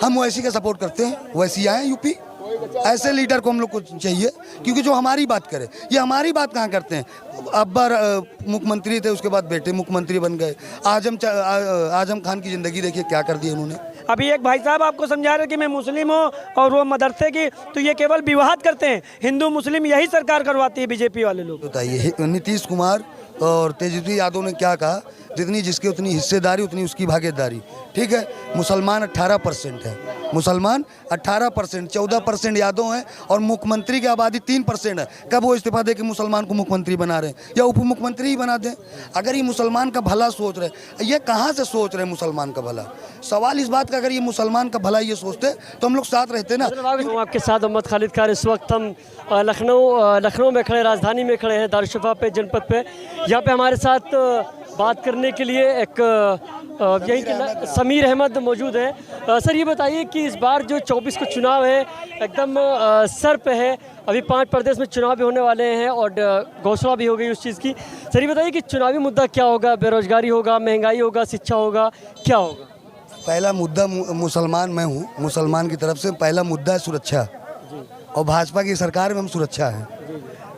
हम वैसी का सपोर्ट करते हैं, वैसी आए यूपी। ऐसे लीडर को हम लोग को चाहिए, क्योंकि जो हमारी बात करे। ये हमारी बात कहाँ करते हैं? अब्बर मुख्यमंत्री थे, उसके बाद बेटे मुख्यमंत्री बन गए। आजम खान की ज़िंदगी देखिए क्या कर दी उन्होंने। अभी एक भाई साहब आपको समझा रहे कि मैं मुस्लिम हूँ और वो मदरसे की, तो ये केवल विवाद करते हैं। हिंदू मुस्लिम यही सरकार करवाती है बीजेपी वाले लोग। बताइए, नीतीश कुमार और तेजस्वी यादव ने क्या कहा? जितनी जिसकी उतनी हिस्सेदारी उतनी उसकी भागीदारी। ठीक है, मुसलमान 18% है, मुसलमान 18%, 14% यादव हैं और मुख्यमंत्री की आबादी 3% है। कब वो इस्तीफा दे के मुसलमान को मुख्यमंत्री बना रहे हैं या उप मुख्यमंत्री ही बना दें? अगर ये मुसलमान का भला सोच रहे, ये कहाँ से सोच रहे हैं मुसलमान का भला? सवाल इस बात का, अगर ये मुसलमान का भला ये सोचते तो हम लोग साथ रहते ना। आपके साथ मोहम्मद खालिद खान। इस वक्त हम लखनऊ में खड़े, राजधानी में खड़े हैं, दारुशफ़ा पे, जनपद पे। यहाँ पे हमारे साथ बात करने के लिए एक यहीं के समीर अहमद मौजूद है। सर ये बताइए कि इस बार जो 24 को चुनाव है एकदम सर पे है, अभी 5 प्रदेश में चुनाव भी होने वाले हैं और घोषणा भी हो गई उस चीज़ की। सर ये बताइए कि चुनावी मुद्दा क्या होगा? बेरोजगारी होगा, महंगाई होगा, शिक्षा होगा, क्या होगा? पहला मुद्दा, मुसलमान मैं हूँ, मुसलमान की तरफ से पहला मुद्दा है सुरक्षा। और भाजपा की सरकार में हम सुरक्षा है,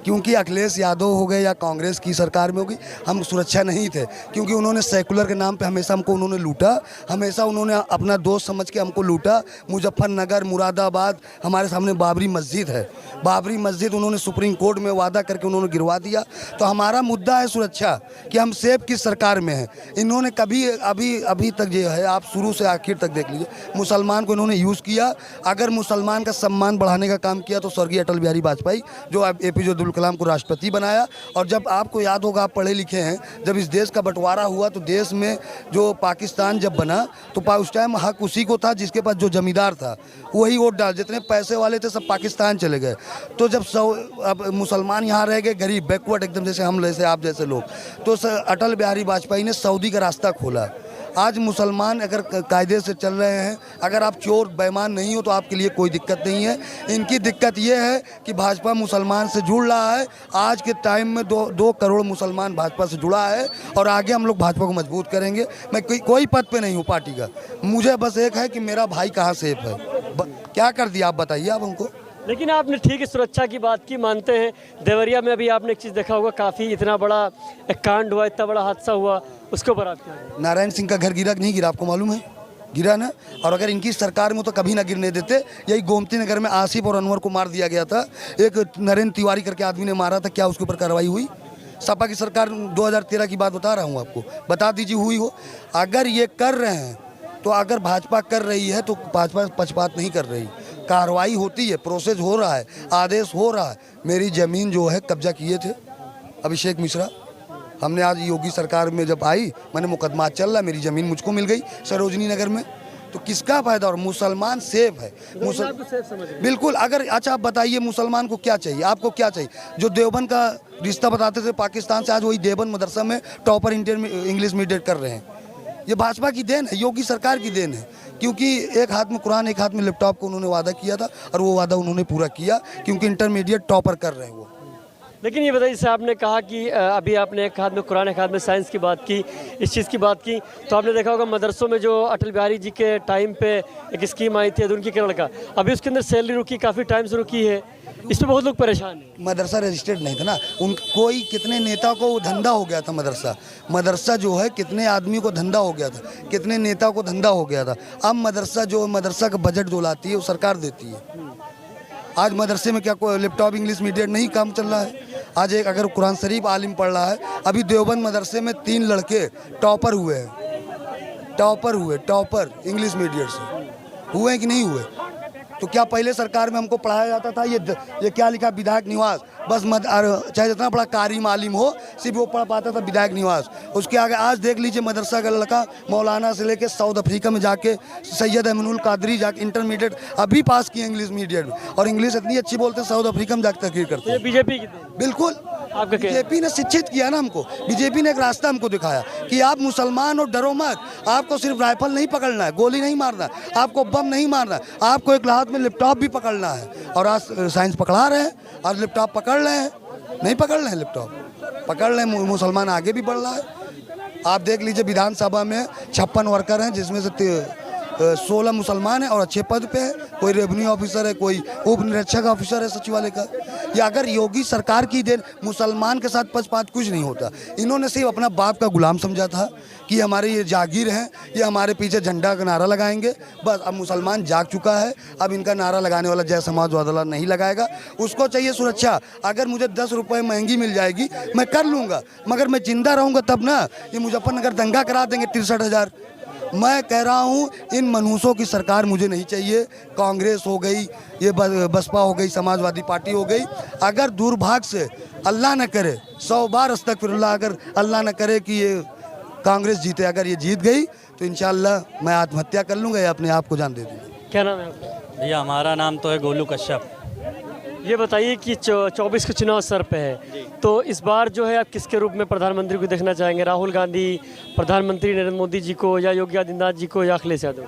क्योंकि अखिलेश यादव हो गए या कांग्रेस की सरकार में होगी, हम सुरक्षा नहीं थे। क्योंकि उन्होंने सेकुलर के नाम पे हमेशा हमको उन्होंने लूटा, हमेशा उन्होंने अपना दोस्त समझ के हमको लूटा। मुजफ्फरनगर, मुरादाबाद, हमारे सामने बाबरी मस्जिद है, बाबरी मस्जिद उन्होंने सुप्रीम कोर्ट में वादा करके उन्होंने गिरवा दिया। तो हमारा मुद्दा है सुरक्षा, कि हम सेफ किस सरकार में हैं। इन्होंने कभी अभी तक जो है, आप शुरू से आखिर तक देख लीजिए, मुसलमान को इन्होंने यूज़ किया। अगर मुसलमान का सम्मान बढ़ाने का काम किया तो स्वर्गीय अटल बिहारी वाजपेयी, जो APJ अब्दुल कलाम को राष्ट्रपति बनाया। और जब आपको याद होगा, आप पढ़े लिखे हैं, जब इस देश का बंटवारा हुआ तो देश में जो पाकिस्तान जब बना तो उस टाइम हक उसी को था जिसके पास जो जमींदार था वही वोट डाल, जितने पैसे वाले थे सब पाकिस्तान चले गए। तो जब अब मुसलमान यहाँ रह गए, गरीब, बैकवर्ड एकदम, जैसे हम जैसे आप जैसे लोग, तो अटल बिहारी वाजपेयी ने सऊदी का रास्ता खोला। आज मुसलमान अगर कायदे से चल रहे हैं, अगर आप चोर बेईमान नहीं हो तो आपके लिए कोई दिक्कत नहीं है। इनकी दिक्कत ये है कि भाजपा मुसलमान से जुड़ रहा है। आज के टाइम में 2 करोड़ मुसलमान भाजपा से जुड़ा है और आगे हम लोग भाजपा को मजबूत करेंगे। मैं कोई पद पे नहीं हूँ पार्टी का, मुझे बस एक है कि मेरा भाई कहाँ सेफ है। क्या कर दिया आप बताइए आप हमको। लेकिन आपने ठीक है सुरक्षा की बात की, मानते हैं। देवरिया में अभी आपने एक चीज़ देखा होगा, काफ़ी इतना बड़ा एक कांड हुआ, इतना बड़ा हादसा हुआ, उसके ऊपर आप क्या? नारायण सिंह का घर गिरा नहीं गिरा, आपको मालूम है? गिरा ना। और अगर इनकी सरकार में तो कभी ना गिरने देते। यही गोमती नगर में आसिफ और अनवर को मार दिया गया था, एक नरेंद्र तिवारी करके आदमी ने मारा था, क्या उसके ऊपर कार्रवाई हुई? सपा की सरकार 2013 की बात बता रहा हूँ आपको, बता दीजिए हुई हो। अगर ये कर रहे हैं तो, अगर भाजपा कर रही है तो भाजपा पक्षपात नहीं कर रही, कार्रवाई होती है, प्रोसेस हो रहा है, आदेश हो रहा है। मेरी ज़मीन जो है कब्जा किए थे अभिषेक मिश्रा, हमने आज योगी सरकार में जब आई, मैंने मुकदमा चल रहा, मेरी ज़मीन मुझको मिल गई सरोजनी नगर में। तो किसका फायदा? और मुसलमान सेफ है, बिल्कुल। अगर अच्छा आप बताइए, मुसलमान को क्या चाहिए? आपको क्या चाहिए? जो देवबंद का रिश्ता बताते थे पाकिस्तान से, आज वही देवबंद मदरसा में टॉपर इंग्लिश मीडियम कर रहे हैं। ये भाजपा की देन है, योगी सरकार की देन है। क्योंकि एक हाथ में कुरान, एक हाथ में लैपटॉप को उन्होंने वादा किया था और वो वादा उन्होंने पूरा किया, क्योंकि इंटरमीडिएट टॉपर कर रहे हैं वो। लेकिन ये बताइए, जैसे आपने कहा कि अभी आपने एक हाथ में कुरान, एक हाथ में साइंस की बात की, इस चीज़ की बात की, तो आपने देखा होगा मदरसों में जो अटल बिहारी जी के टाइम पे एक स्कीम आई थी उनकी केरल का, अभी उसके अंदर सैलरी रुकी, काफ़ी टाइम से रुकी है, इस पर बहुत लोग परेशान हैं। मदरसा रजिस्टर्ड नहीं था ना, कोई कितने नेता को धंधा हो गया था। मदरसा जो है कितने आदमी को धंधा हो गया था, कितने नेता को धंधा हो गया था। अब मदरसा का बजट जो लाती है वो सरकार देती है। आज मदरसे में क्या कोई लैपटॉप इंग्लिश मीडियम नहीं काम चल रहा है? आज एक अगर कुरान शरीफ आलिम पढ़ रहा है, अभी देवबंद मदरसे में 3 लड़के टॉपर हुए हैं, टॉपर इंग्लिश मीडियम से हुए हैं कि नहीं हुए? तो क्या पहले सरकार में हमको पढ़ाया जाता था ये क्या लिखा, विधायक निवास, बस चाहे जितना बड़ा कारी मालिम हो, सिर्फ वो पढ़ पाता था विधायक निवास। उसके आगे आज देख लीजिए, मदरसा का लड़का मौलाना से लेके साउथ अफ्रीका में जाके सैयद अमीनुल कादरी जाके इंटरमीडिएट अभी पास किए इंग्लिश मीडियम में, और इंग्लिश इतनी अच्छी बोलते हैं साउथ अफ्रीका में जाकर तकरीर करते हैं। बीजेपी की बिल्कुल, बीजेपी ने शिक्षित किया ना हमको। बीजेपी ने एक रास्ता हमको दिखाया कि आप मुसलमान हो, डरो मत, आपको सिर्फ राइफल नहीं पकड़ना है, गोली नहीं मारना, आपको बम नहीं मारना, आपको एक हाथ में लैपटॉप भी पकड़ना है। और आज साइंस पकड़ा रहे हैं, आज लैपटॉप पकड़ रहे हैं, नहीं पकड़ रहे हैं, लैपटॉप पकड़ रहे हैं। मुसलमान आगे भी बढ़ रहा है। आप देख लीजिए, विधानसभा में 56 वर्कर हैं, जिसमें से 16 मुसलमान हैं और अच्छे पद पे है, कोई रेवेन्यू ऑफिसर है, कोई उप निरीक्षक ऑफिसर है सचिवालय का। या अगर योगी सरकार की देन मुसलमान के साथ पक्षपात कुछ नहीं होता। इन्होंने सिर्फ अपना बाप का गुलाम समझा था कि हमारे ये जागीर हैं, ये हमारे पीछे झंडा का नारा लगाएंगे। बस अब मुसलमान जाग चुका है, अब इनका नारा लगाने वाला जय समाजवादी वाला नहीं लगाएगा। उसको चाहिए सुरक्षा। अगर मुझे 10 रुपये महंगी मिल जाएगी मैं कर लूँगा, मगर मैं जिंदा रहूँगा तब ना। ये मुजफ्फरनगर दंगा करा देंगे 63,000। मैं कह रहा हूँ इन मनहूसों की सरकार मुझे नहीं चाहिए। कांग्रेस हो गई, ये बसपा हो गई, समाजवादी पार्टी हो गई। अगर दुर्भाग्य से अल्लाह न करे, 100 बार अस्तगफिरुल्लाह, अगर अल्लाह न करे कि ये कांग्रेस जीते, अगर ये जीत गई तो इंशाअल्लाह मैं आत्महत्या कर लूँगा या अपने आप को जान दे दूँगा। क्या नाम है आपका? भैया हमारा नाम तो है गोलू कश्यप। ये बताइए कि 24 के चुनाव सर पे है, तो इस बार जो है आप किसके रूप में प्रधानमंत्री को देखना चाहेंगे? राहुल गांधी, प्रधानमंत्री नरेंद्र मोदी जी को, या योगी आदित्यनाथ जी को, या अखिलेश यादव?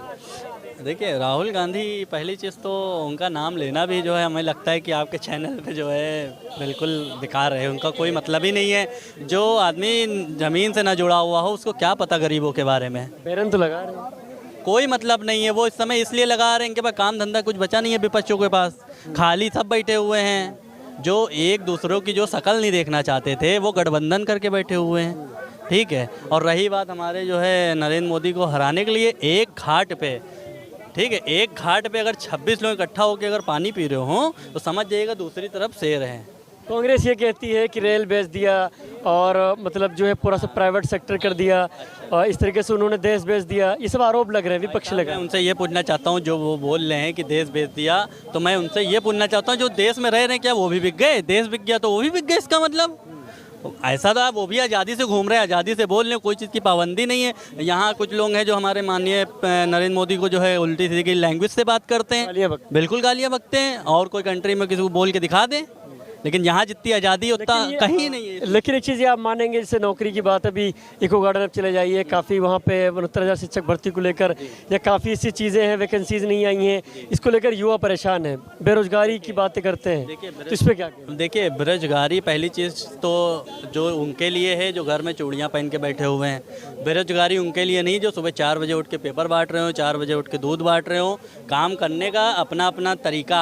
देखिए राहुल गांधी, पहली चीज़ तो उनका नाम लेना भी जो है हमें लगता है कि आपके चैनल पे जो है बिल्कुल बेकार है। उनका कोई मतलब ही नहीं है। जो आदमी ज़मीन से ना जुड़ा हुआ हो उसको क्या पता गरीबों के बारे में। बैरन तो लगा रहे हैं। कोई मतलब नहीं है। वो इस समय इसलिए लगा रहे हैं कि भाई काम धंधा कुछ बचा नहीं है विपक्षों के पास, खाली सब बैठे हुए हैं। जो एक दूसरों की जो शक्ल नहीं देखना चाहते थे वो गठबंधन करके बैठे हुए हैं, ठीक है। और रही बात हमारे जो है नरेंद्र मोदी को हराने के लिए, एक घाट पे, ठीक है, एक घाट पे अगर 26 लोग इकट्ठा होकर अगर पानी पी रहे हो तो समझ जाइएगा दूसरी तरफ शेर हैं। कांग्रेस ये कहती है कि रेल बेच दिया और मतलब जो है पूरा सब प्राइवेट सेक्टर कर दिया, और इस तरीके से उन्होंने देश बेच दिया। ये सब आरोप लग रहे हैं, विपक्ष लग रहा मैं है। उनसे ये पूछना चाहता हूँ, जो वो बोल रहे हैं कि देश बेच दिया, तो मैं उनसे ये पूछना चाहता हूँ जो देश में रह रहे हैं क्या वो भी बिक गए? देश बिक गया तो वो भी बिक गए, इसका मतलब ऐसा था। वो भी आज़ादी से घूम रहे हैं, आज़ादी से बोल रहे हैं, कोई चीज़ की पाबंदी नहीं है। यहाँ कुछ लोग हैं जो हमारे माननीय नरेंद्र मोदी को जो है उल्टी सीधी लैंग्वेज से बात करते हैं, गालियाँ बकते हैं। बिल्कुल गालियाँ बकते हैं। और कोई कंट्री में किसी को बोल के दिखा दें, लेकिन यहाँ जितनी आज़ादी उतना कहीं नहीं है। लेकिन एक चीज़ ये आप मानेंगे, जैसे नौकरी की बात, अभी इको गार्डन अब चले जाइए, काफ़ी वहाँ पे 69,000 शिक्षक भर्ती को लेकर, या काफ़ी ऐसी चीज़ें हैं, वैकेंसीज नहीं आई हैं, इसको लेकर युवा परेशान है। बेरोजगारी की बातें करते हैं, तो इस पर क्या कहें? देखिए बेरोजगारी, पहली चीज़ तो जो उनके लिए है जो घर में चूड़ियाँ पहन के बैठे हुए हैं। बेरोजगारी उनके लिए नहीं जो सुबह 4 बजे उठ के पेपर बांट रहे हो, 4 बजे उठ के दूध बांट रहे हो। काम करने का अपना अपना तरीका है।